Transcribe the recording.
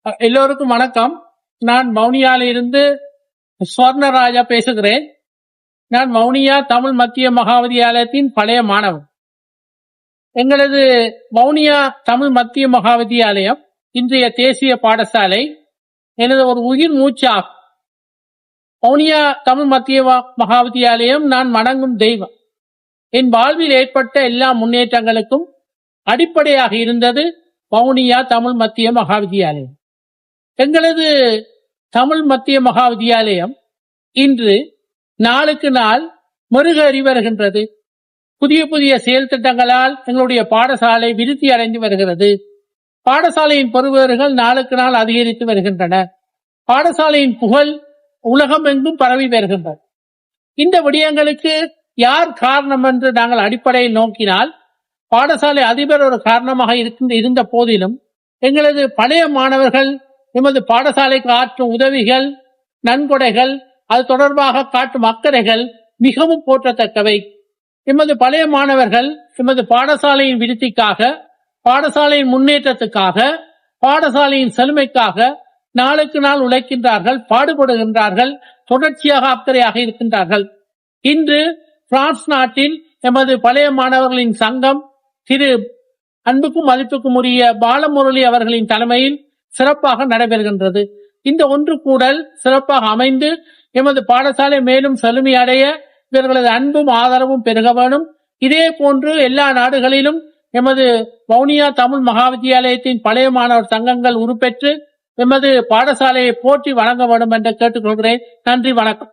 எல்லோருக்கும் வணக்கம். நான் வவுனியால இருந்து ஸ்வர்ணராஜா பேசுகிறேன். நான் வவுனியா தமிழ் மத்திய மகாவித்தியாலயத்தின் பழைய மாணவன். எங்களது வவுனியா தமிழ் மத்திய மகாவித்தியாலயம் இன்றைய தேசிய பாடசாலை எனது ஒரு உயிர் மூச்சாகும். வவுனியா தமிழ் மத்திய மகாவித்தியாலயம் நான் வணங்கும் தெய்வம். என் வாழ்வில் ஏற்பட்ட எல்லா முன்னேற்றங்களுக்கும் அடிப்படையாக இருந்தது வவுனியா தமிழ் மத்திய மகாவித்தியாலயம். எங்களது தமிழ் மத்திய மகாவித்தியாலயம் இன்று நாளுக்கு நாள் மெருகேறி வருகின்றது. புதிய புதிய செயல் திட்டங்களால் எங்களுடைய பாடசாலை விருத்தி அடைந்து வருகிறது. பாடசாலையின் பெறுபேறுகள் நாளுக்கு நாள் அதிகரித்து வருகின்றன. பாடசாலையின் புகழ் உலகம் எங்கும் பரவி வருகின்றது. இந்த விடயங்களுக்கு யார் காரணம் என்று நாங்கள் அடிப்படையில் நோக்கினால், பாடசாலை அதிபர் ஒரு காரணமாக இருந்த போதிலும் எங்களது பழைய மாணவர்கள் எமது பாடசாலைக்கு ஆற்றும் உதவிகள், நன்கொடைகள், அது தொடர்பாக காட்டும் அக்கறைகள் மிகவும் போற்றத்தக்கவை. எமது பழைய மாணவர்கள் எமது பாடசாலையின் விருத்திக்காக, பாடசாலையின் முன்னேற்றத்துக்காக, பாடசாலையின் செழுமைக்காக நாளுக்கு நாள் உழைக்கின்றார்கள், பாடுபடுகின்றார்கள், தொடர்ச்சியாக அக்கறையாக இருக்கின்றார்கள். இன்று பிரான்ஸ் நாட்டில் எமது பழைய மாணவர்களின் சங்கம் திரு அன்புக்கும் மதிப்புக்கும் உரிய பாலமுரளி அவர்களின் தலைமையில் சிறப்பாக நடைபெறுகின்றது. இந்த ஒன்று கூடல் சிறப்பாக அமைந்து எமது பாடசாலை மேலும் செழுமையடைய இவர்களது அன்பும் ஆதரவும் பெருக வேணும். இதே போன்று எல்லா நாடுகளிலும் எமது வவுனியா தமிழ் மகாவித்தியாலயத்தின் பழைய மாணவர் சங்கங்கள் உருப்பெற்று எமது பாடசாலையை போற்றி வழங்க வேண்டும் என்று கேட்டுக்கொள்கிறேன். நன்றி, வணக்கம்.